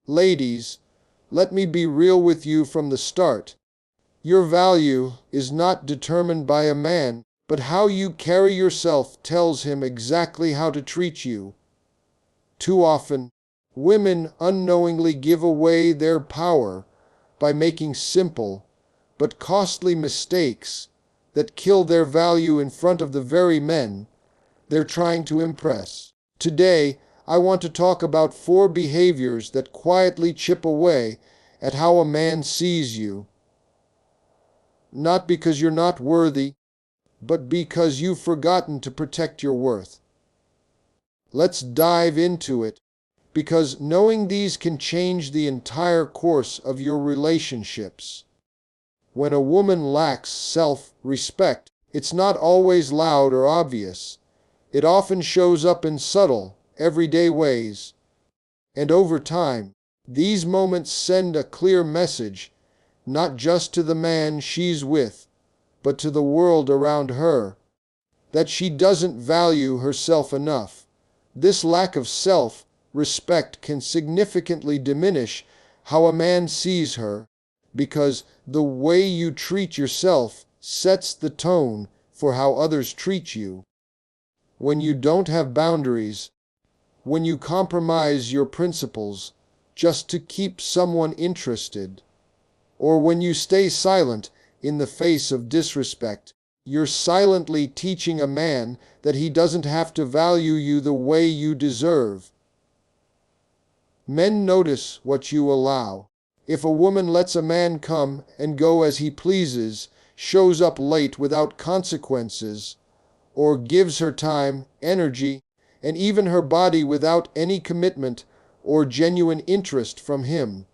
Ladies, let me be real with you from the start. Your value is not determined by a man, but how you carry yourself tells him exactly how to treat you. Too often, women unknowingly give away their power by making simple but costly mistakes that kill their value in front of the very men they're trying to impress. Today, I want to talk about 4 behaviors that quietly chip away at how a man sees you. Not because you're not worthy, but because you've forgotten to protect your worth. Let's dive into it, because knowing these can change the entire course of your relationships. When a woman lacks self-respect, it's not always loud or obvious. It often shows up in subtle, everyday ways. And over time, these moments send a clear message, not just to the man she's with, but to the world around her, that she doesn't value herself enough. This lack of self-respect can significantly diminish how a man sees her, because the way you treat yourself sets the tone for how others treat you. When you don't have boundaries, when you compromise your principles just to keep someone interested, or when you stay silent in the face of disrespect, you're silently teaching a man that he doesn't have to value you the way you deserve. Men notice what you allow. If a woman lets a man come and go as he pleases, shows up late without consequences, or gives her time, energy, and even her body without any commitment or genuine interest from him,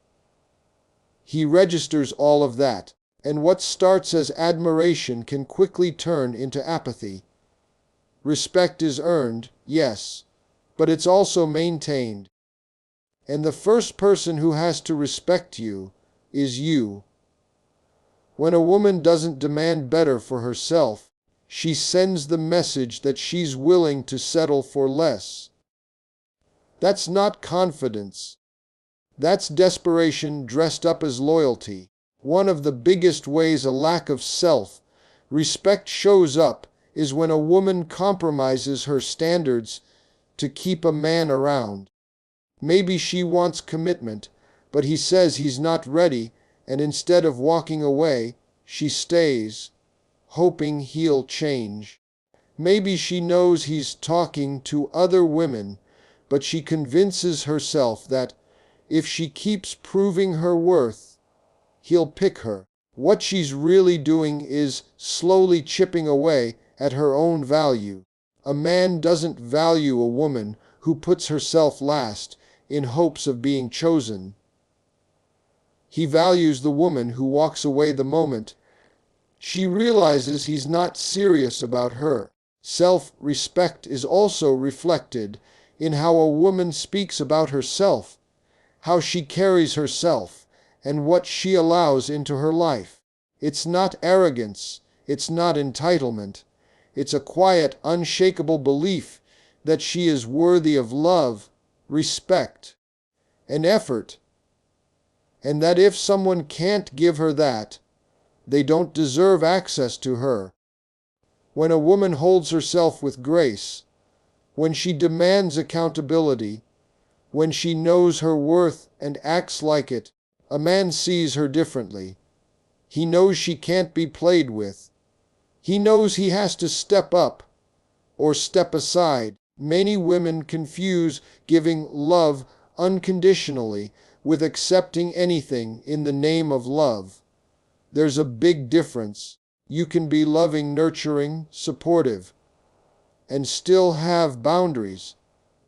he registers all of that, and what starts as admiration can quickly turn into apathy. Respect is earned, yes, but it's also maintained. And the first person who has to respect you is you. When a woman doesn't demand better for herself, she sends the message that she's willing to settle for less. That's not confidence. That's desperation dressed up as loyalty. One of the biggest ways a lack of self-respect shows up is when a woman compromises her standards to keep a man around. Maybe she wants commitment, but he says he's not ready, and instead of walking away, she stays, hoping he'll change. Maybe she knows he's talking to other women, but she convinces herself that if she keeps proving her worth, he'll pick her. What she's really doing is slowly chipping away at her own value. A man doesn't value a woman who puts herself last in hopes of being chosen. He values the woman who walks away the moment she realizes he's not serious about her. Self-respect is also reflected in how a woman speaks about herself, how she carries herself, and what she allows into her life. It's not arrogance, it's not entitlement. It's a quiet, unshakable belief that she is worthy of love, respect, and effort, and that if someone can't give her that, they don't deserve access to her. When a woman holds herself with grace, when she demands accountability, when she knows her worth and acts like it, a man sees her differently. He knows she can't be played with. He knows he has to step up or step aside. Many women confuse giving love unconditionally with accepting anything in the name of love. There's a big difference. You can be loving, nurturing, supportive, and still have boundaries.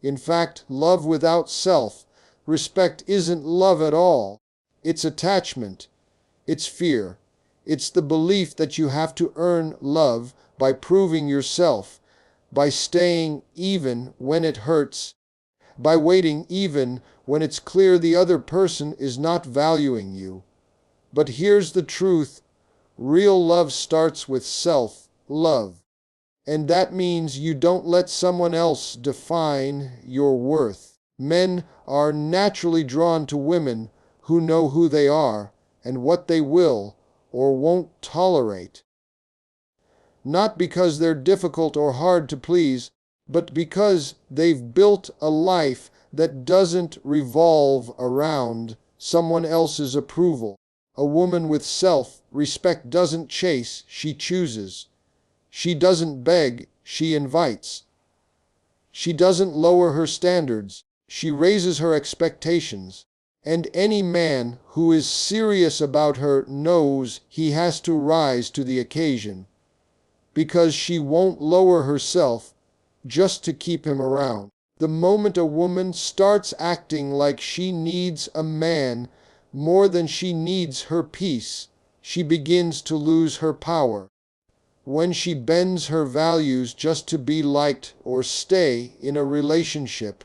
In fact, love without self-respect isn't love at all. It's attachment. It's fear. It's the belief that you have to earn love by proving yourself, by staying even when it hurts, by waiting even when it's clear the other person is not valuing you. But here's the truth. Real love starts with self-love. And that means you don't let someone else define your worth. Men are naturally drawn to women who know who they are and what they will or won't tolerate. Not because they're difficult or hard to please, but because they've built a life that doesn't revolve around someone else's approval. A woman with self-respect doesn't chase, she chooses. She doesn't beg, she invites. She doesn't lower her standards, she raises her expectations. And any man who is serious about her knows he has to rise to the occasion, because she won't lower herself just to keep him around. The moment a woman starts acting like she needs a man more than she needs her peace, she begins to lose her power. When she bends her values just to be liked or stay in a relationship,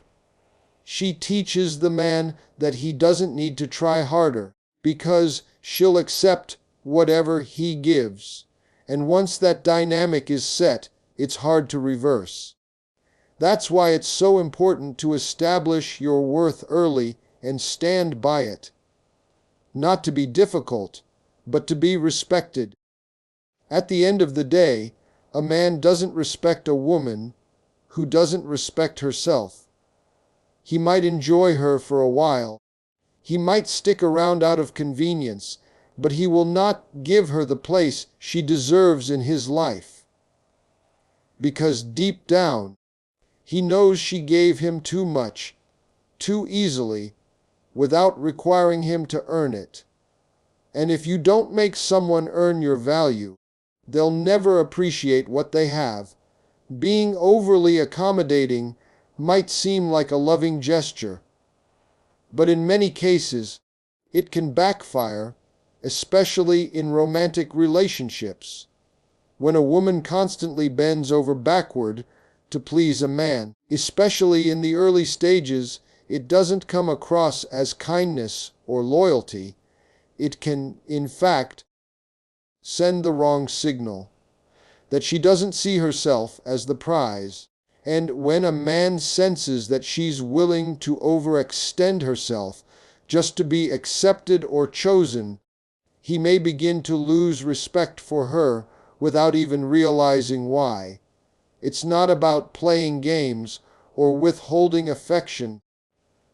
she teaches the man that he doesn't need to try harder, because she'll accept whatever he gives. And once that dynamic is set, it's hard to reverse. That's why it's so important to establish your worth early and stand by it. Not to be difficult, but to be respected. At the end of the day, a man doesn't respect a woman who doesn't respect herself. He might enjoy her for a while. He might stick around out of convenience, but he will not give her the place she deserves in his life. Because deep down, he knows she gave him too much, too easily, without requiring him to earn it. And if you don't make someone earn your value, they'll never appreciate what they have. Being overly accommodating might seem like a loving gesture, but in many cases, it can backfire, especially in romantic relationships. When a woman constantly bends over backward to please a man, especially in the early stages, it doesn't come across as kindness or loyalty. It can, in fact, send the wrong signal, that she doesn't see herself as the prize. And when a man senses that she's willing to overextend herself just to be accepted or chosen, he may begin to lose respect for her without even realizing why. It's not about playing games or withholding affection,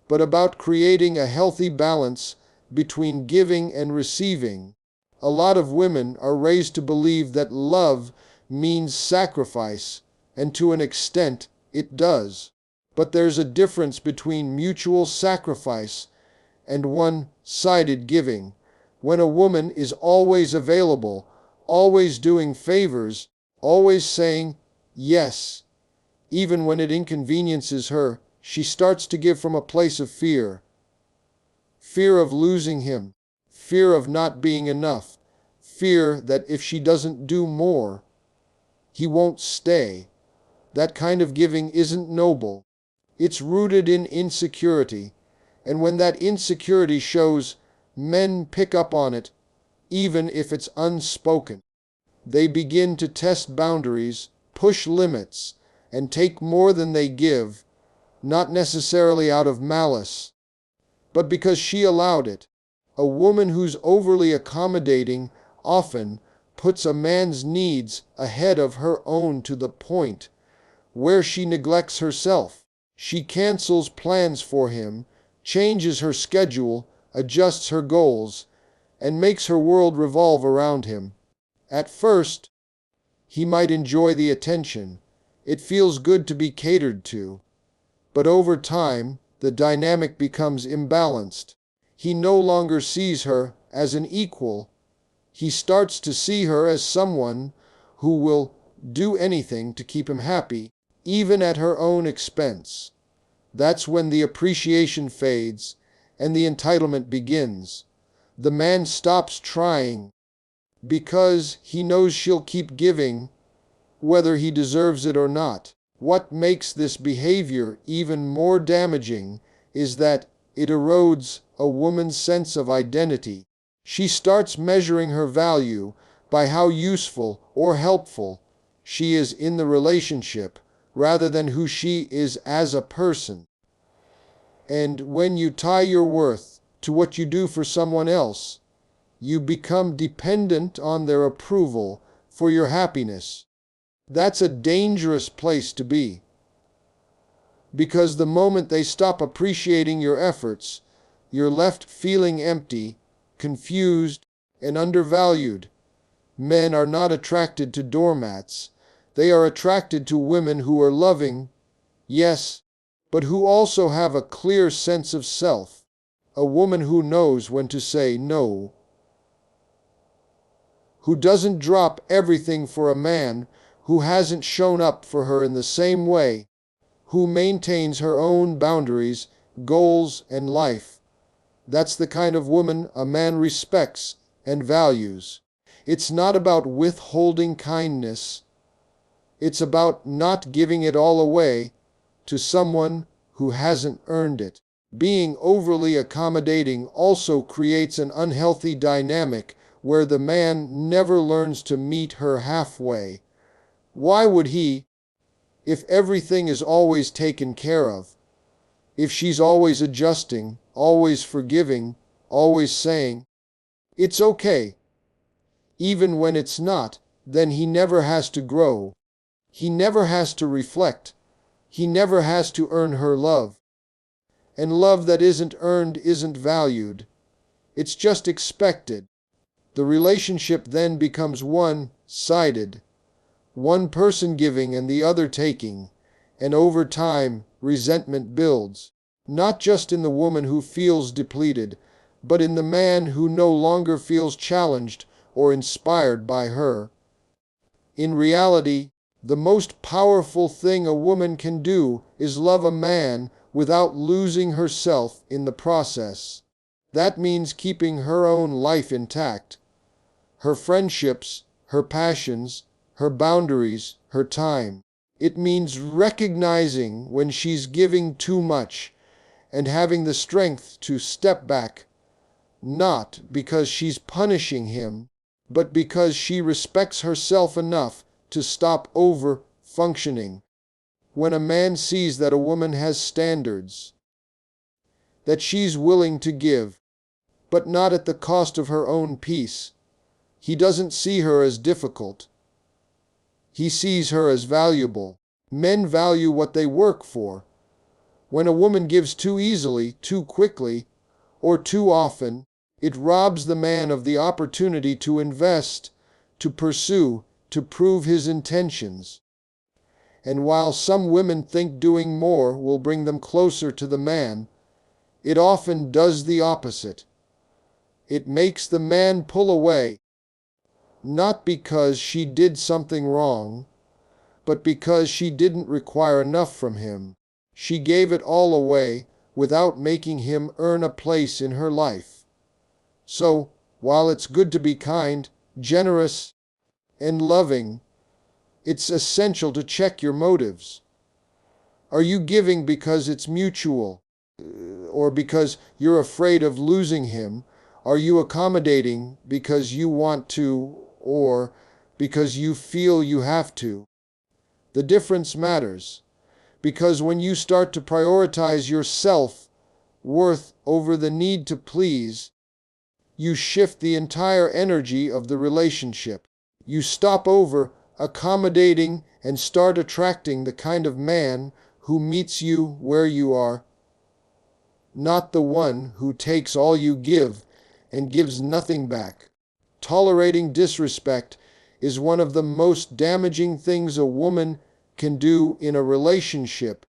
but about creating a healthy balance between giving and receiving. A lot of women are raised to believe that love means sacrifice, and to an extent, it does. But there's a difference between mutual sacrifice and one-sided giving. When a woman is always available, always doing favors, always saying yes, even when it inconveniences her, she starts to give from a place of fear. Fear of losing him, fear of not being enough, fear that if she doesn't do more, he won't stay. That kind of giving isn't noble. It's rooted in insecurity, and when that insecurity shows, men pick up on it, even if it's unspoken. They begin to test boundaries, push limits, and take more than they give, not necessarily out of malice, but because she allowed it. A woman who's overly accommodating often puts a man's needs ahead of her own to the point where she neglects herself. She cancels plans for him, changes her schedule, adjusts her goals, and makes her world revolve around him. At first, he might enjoy the attention. It feels good to be catered to. But over time, the dynamic becomes imbalanced. He no longer sees her as an equal. He starts to see her as someone who will do anything to keep him happy, even at her own expense. That's when the appreciation fades and the entitlement begins. The man stops trying because he knows she'll keep giving, whether he deserves it or not. What makes this behavior even more damaging is that it erodes a woman's sense of identity. She starts measuring her value by how useful or helpful she is in the relationship, rather than who she is as a person. And when you tie your worth to what you do for someone else, you become dependent on their approval for your happiness. That's a dangerous place to be. Because the moment they stop appreciating your efforts, you're left feeling empty, confused, and undervalued. Men are not attracted to doormats. They are attracted to women who are loving, yes, but who also have a clear sense of self. A woman who knows when to say no. Who doesn't drop everything for a man who hasn't shown up for her in the same way. Who maintains her own boundaries, goals, and life. That's the kind of woman a man respects and values. It's not about withholding kindness. It's about not giving it all away to someone who hasn't earned it. Being overly accommodating also creates an unhealthy dynamic where the man never learns to meet her halfway. Why would he, if everything is always taken care of? If she's always adjusting, always forgiving, always saying, "It's okay," even when it's not, then he never has to grow. He never has to reflect. He never has to earn her love. And love that isn't earned isn't valued. It's just expected. The relationship then becomes one-sided. One person giving and the other taking. And over time, resentment builds. Not just in the woman who feels depleted, but in the man who no longer feels challenged or inspired by her. In reality, the most powerful thing a woman can do is love a man without losing herself in the process. That means keeping her own life intact. Her friendships, her passions, her boundaries, her time. It means recognizing when she's giving too much and having the strength to step back, not because she's punishing him, but because she respects herself enough to stop over-functioning. When a man sees that a woman has standards, that she's willing to give, but not at the cost of her own peace, he doesn't see her as difficult. He sees her as valuable. Men value what they work for. When a woman gives too easily, too quickly, or too often, it robs the man of the opportunity to invest, to pursue, to prove his intentions. And while some women think doing more will bring them closer to the man, it often does the opposite. It makes the man pull away, not because she did something wrong, but because she didn't require enough from him. She gave it all away without making him earn a place in her life. So, while it's good to be kind, generous, and loving, it's essential to check your motives. Are you giving because it's mutual? Or because you're afraid of losing him? Are you accommodating because you want to, or because you feel you have to? The difference matters, because when you start to prioritize your self-worth over the need to please, you shift the entire energy of the relationship. You stop over-accommodating and start attracting the kind of man who meets you where you are, not the one who takes all you give and gives nothing back. Tolerating disrespect is one of the most damaging things a woman can do in a relationship,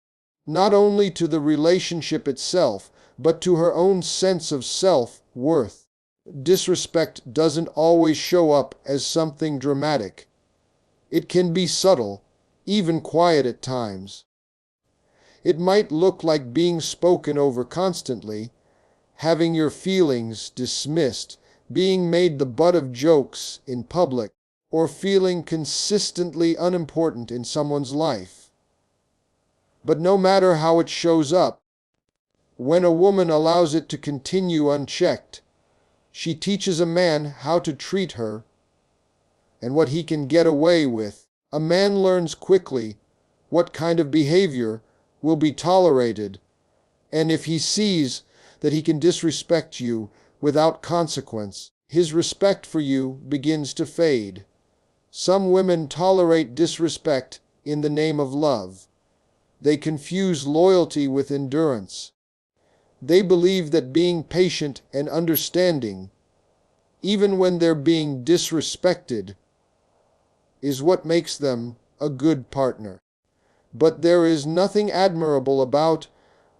not only to the relationship itself, but to her own sense of self-worth. Disrespect doesn't always show up as something dramatic. It can be subtle, even quiet at times. It might look like being spoken over constantly, having your feelings dismissed, being made the butt of jokes in public, or feeling consistently unimportant in someone's life. But no matter how it shows up, when a woman allows it to continue unchecked, she teaches a man how to treat her and what he can get away with. A man learns quickly what kind of behavior will be tolerated And if he sees that he can disrespect you without consequence, his respect for you begins to fade. Some women tolerate disrespect in the name of love. They confuse loyalty with endurance. They believe that being patient and understanding, even when they're being disrespected, is what makes them a good partner. But there is nothing admirable about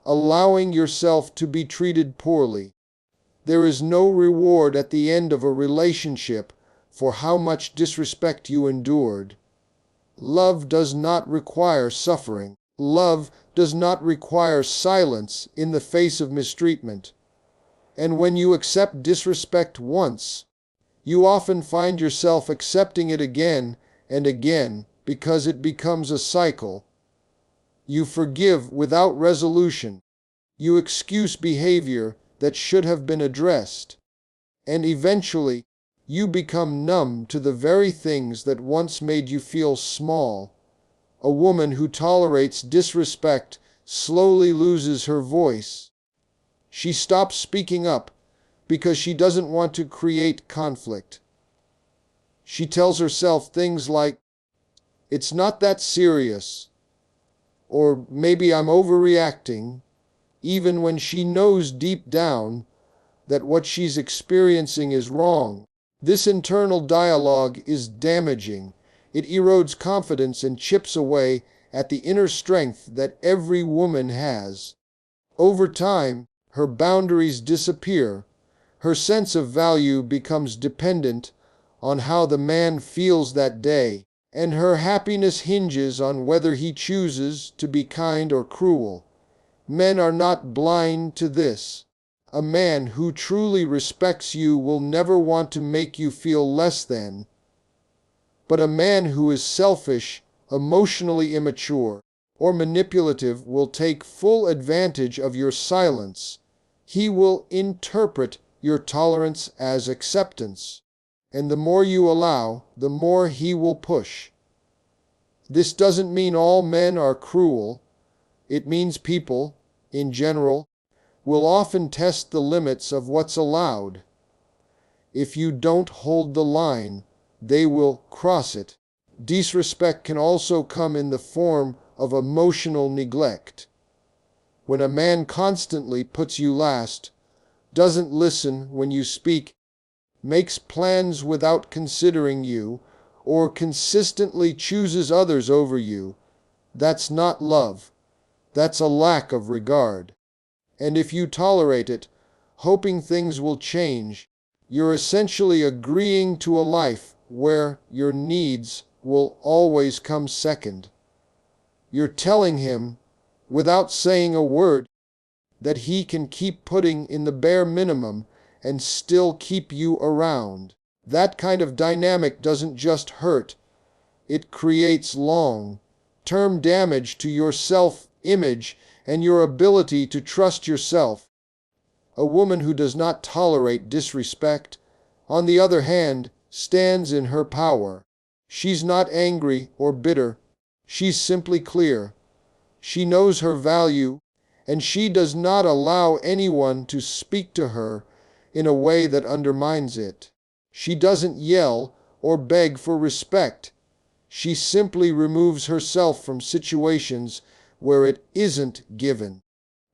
allowing yourself to be treated poorly. There is no reward at the end of a relationship for how much disrespect you endured. Love does not require suffering. Love does not require silence in the face of mistreatment. And when you accept disrespect once, you often find yourself accepting it again and again because it becomes a cycle. You forgive without resolution. You excuse behavior that should have been addressed. And eventually, you become numb to the very things that once made you feel small. A woman who tolerates disrespect slowly loses her voice. She stops speaking up because she doesn't want to create conflict. She tells herself things like, "It's not that serious," or "Maybe I'm overreacting," even when she knows deep down that what she's experiencing is wrong. This internal dialogue is damaging. It erodes confidence and chips away at the inner strength that every woman has. Over time, her boundaries disappear. Her sense of value becomes dependent on how the man feels that day, and her happiness hinges on whether he chooses to be kind or cruel. Men are not blind to this. A man who truly respects you will never want to make you feel less than. But a man who is selfish, emotionally immature, or manipulative will take full advantage of your silence. He will interpret your tolerance as acceptance. And the more you allow, the more he will push. This doesn't mean all men are cruel. It means people, in general, will often test the limits of what's allowed. If you don't hold the line, they will cross it. Disrespect can also come in the form of emotional neglect. When a man constantly puts you last, doesn't listen when you speak, makes plans without considering you, or consistently chooses others over you, that's not love. That's a lack of regard. And if you tolerate it, hoping things will change, you're essentially agreeing to a life where your needs will always come second. You're telling him, without saying a word, that he can keep putting in the bare minimum and still keep you around. That kind of dynamic doesn't just hurt, it creates long-term damage to your self-image and your ability to trust yourself. A woman who does not tolerate disrespect, on the other hand, stands in her power. She's not angry or bitter. She's simply clear. She knows her value, and she does not allow anyone to speak to her in a way that undermines it. She doesn't yell or beg for respect. She simply removes herself from situations where it isn't given.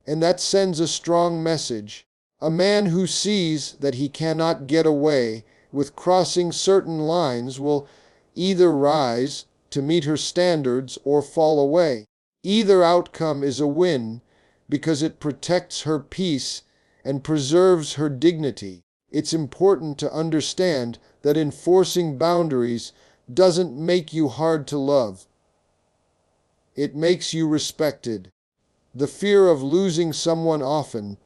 And that sends a strong message. A man who sees that he cannot get away with crossing certain lines will either rise to meet her standards or fall away. Either outcome is a win because it protects her peace and preserves her dignity. It's important to understand that enforcing boundaries doesn't make you hard to love. It makes you respected. The fear of losing someone often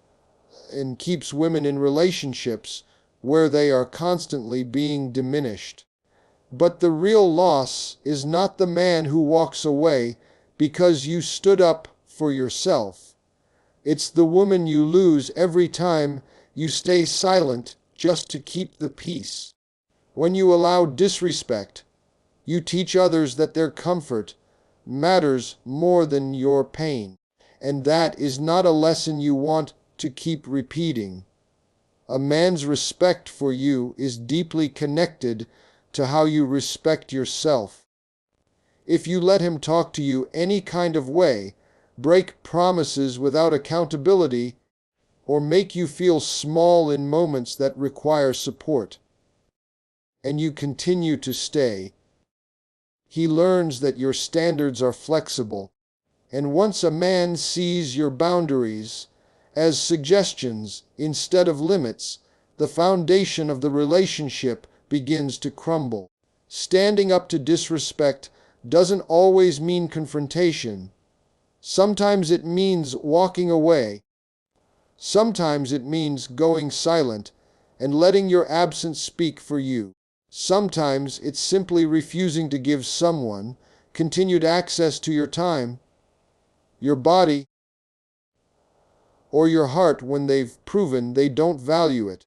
and keeps women in relationships where they are constantly being diminished. But the real loss is not the man who walks away because you stood up for yourself. It's the woman you lose every time you stay silent just to keep the peace. When you allow disrespect, you teach others that their comfort matters more than your pain. and that is not a lesson you want to keep repeating. A man's respect for you is deeply connected to how you respect yourself. If you let him talk to you any kind of way, break promises without accountability, or make you feel small in moments that require support, and you continue to stay, he learns that your standards are flexible. And once a man sees your boundaries as suggestions instead of limits, the foundation of the relationship begins to crumble. Standing up to disrespect doesn't always mean confrontation. Sometimes it means walking away. Sometimes it means going silent and letting your absence speak for you. Sometimes it's simply refusing to give someone continued access to your time, your body, or your heart when they've proven they don't value it.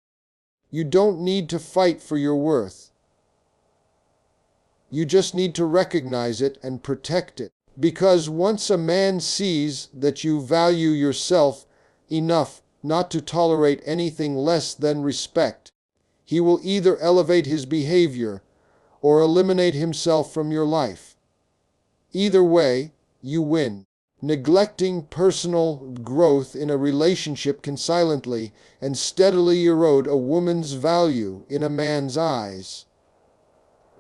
You don't need to fight for your worth. You just need to recognize it and protect it. Because once a man sees that you value yourself enough not to tolerate anything less than respect, he will either elevate his behavior or eliminate himself from your life. Either way, you win. Neglecting personal growth in a relationship can silently and steadily erode a woman's value in a man's eyes.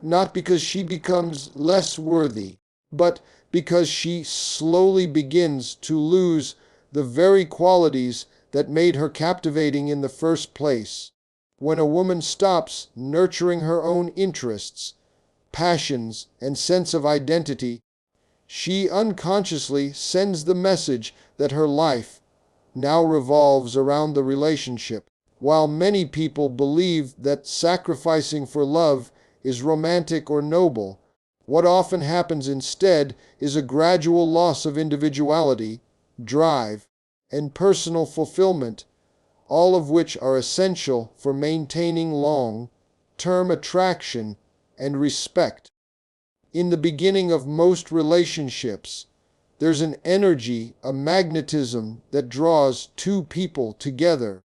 Not because she becomes less worthy, but because she slowly begins to lose the very qualities that made her captivating in the first place. When a woman stops nurturing her own interests, passions, and sense of identity, she unconsciously sends the message that her life now revolves around the relationship. While many people believe that sacrificing for love is romantic or noble, what often happens instead is a gradual loss of individuality, drive, and personal fulfillment, all of which are essential for maintaining long-term attraction and respect. In the beginning of most relationships, there's an energy, a magnetism that draws two people together.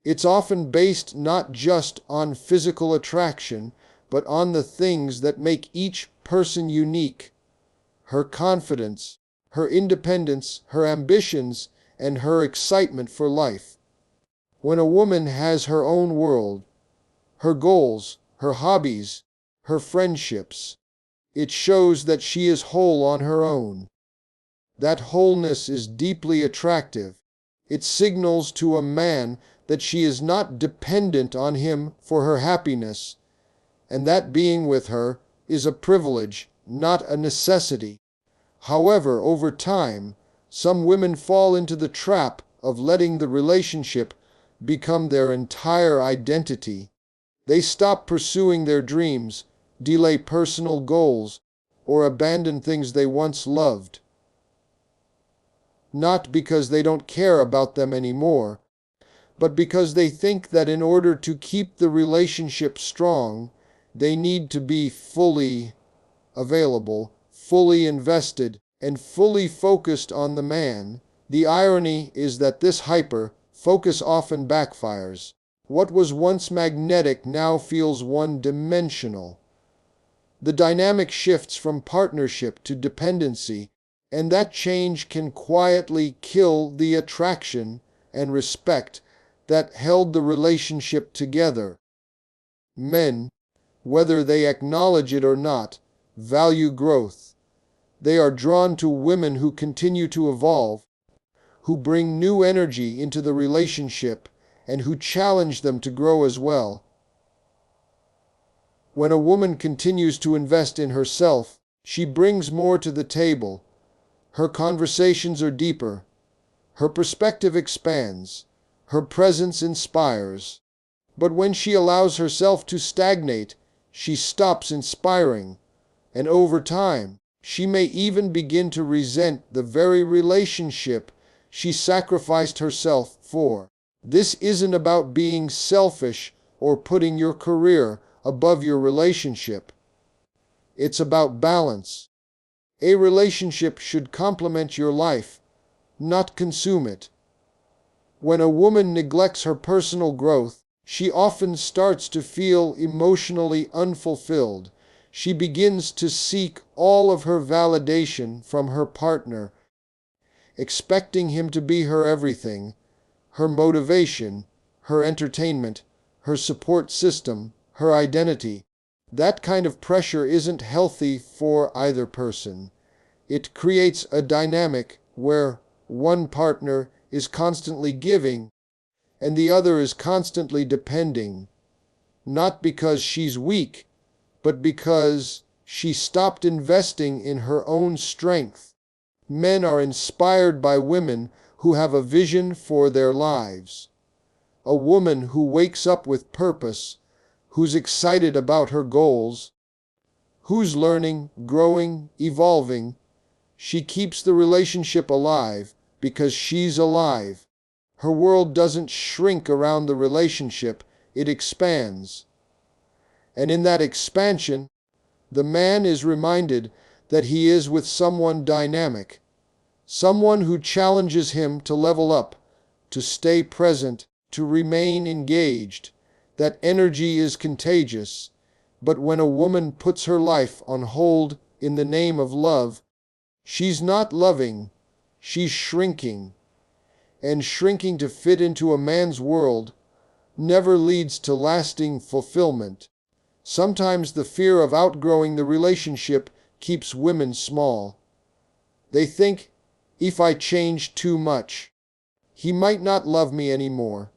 It's often based not just on physical attraction, but on the things that make each person unique: her confidence, her independence, her ambitions, and her excitement for life. When a woman has her own world, her goals, her hobbies, her friendships, it shows that she is whole on her own. That wholeness is deeply attractive. It signals to a man that she is not dependent on him for her happiness, and that being with her is a privilege, not a necessity. However, over time, some women fall into the trap of letting the relationship become their entire identity. They stop pursuing their dreams, delay personal goals, or abandon things they once loved. Not because they don't care about them anymore, but because they think that in order to keep the relationship strong, they need to be fully available, fully invested, and fully focused on the man. The irony is that this hyper-focus often backfires. What was once magnetic now feels one-dimensional. The dynamic shifts from partnership to dependency, and that change can quietly kill the attraction and respect that held the relationship together. Men, whether they acknowledge it or not, value growth. They are drawn to women who continue to evolve, who bring new energy into the relationship, and who challenge them to grow as well. When a woman continues to invest in herself, she brings more to the table. Her conversations are deeper. Her perspective expands. Her presence inspires. But when she allows herself to stagnate, she stops inspiring. And over time, she may even begin to resent the very relationship she sacrificed herself for. This isn't about being selfish or putting your career above your relationship. It's about balance. A relationship should complement your life, not consume it. When a woman neglects her personal growth, she often starts to feel emotionally unfulfilled. She begins to seek all of her validation from her partner, expecting him to be her everything, her motivation, her entertainment, her support system, her identity. That kind of pressure isn't healthy for either person. It creates a dynamic where one partner is constantly giving and the other is constantly depending, not because she's weak, but because she stopped investing in her own strength. Men are inspired by women who have a vision for their lives. A woman who wakes up with purpose, who's excited about her goals, who's learning, growing, evolving. She keeps the relationship alive because she's alive. Her world doesn't shrink around the relationship, it expands. And in that expansion, the man is reminded that he is with someone dynamic, someone who challenges him to level up, to stay present, to remain engaged. That energy is contagious, but when a woman puts her life on hold in the name of love, she's not loving, she's shrinking. And shrinking to fit into a man's world never leads to lasting fulfillment. Sometimes the fear of outgrowing the relationship keeps women small. They think, if I change too much, he might not love me anymore.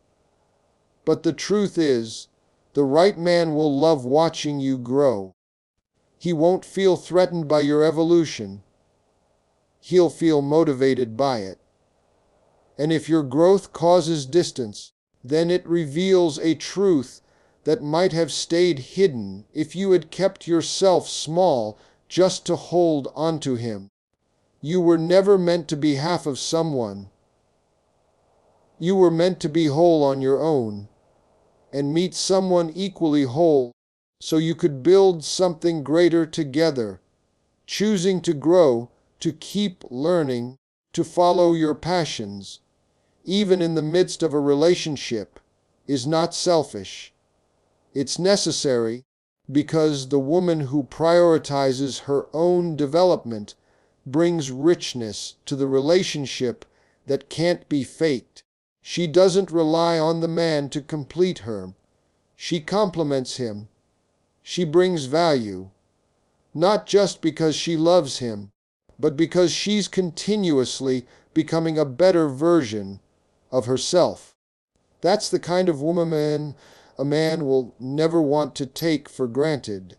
But the truth is, the right man will love watching you grow. He won't feel threatened by your evolution. He'll feel motivated by it. And if your growth causes distance, then it reveals a truth that might have stayed hidden if you had kept yourself small just to hold onto him. You were never meant to be half of someone. You were meant to be whole on your own, and meet someone equally whole, so you could build something greater together. Choosing to grow, to keep learning, to follow your passions, even in the midst of a relationship, is not selfish. It's necessary, because the woman who prioritizes her own development brings richness to the relationship that can't be faked. She doesn't rely on the man to complete her. She complements him. She brings value, not just because she loves him, but because she's continuously becoming a better version of herself. That's the kind of woman a man will never want to take for granted.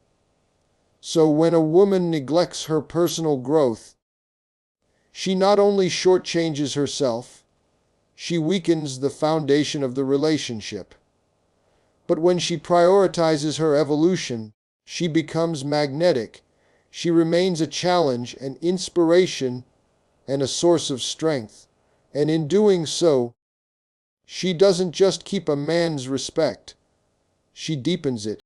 So when a woman neglects her personal growth, she not only shortchanges herself, she weakens the foundation of the relationship. But when she prioritizes her evolution, she becomes magnetic. She remains a challenge, an inspiration, and a source of strength. And in doing so, she doesn't just keep a man's respect, she deepens it.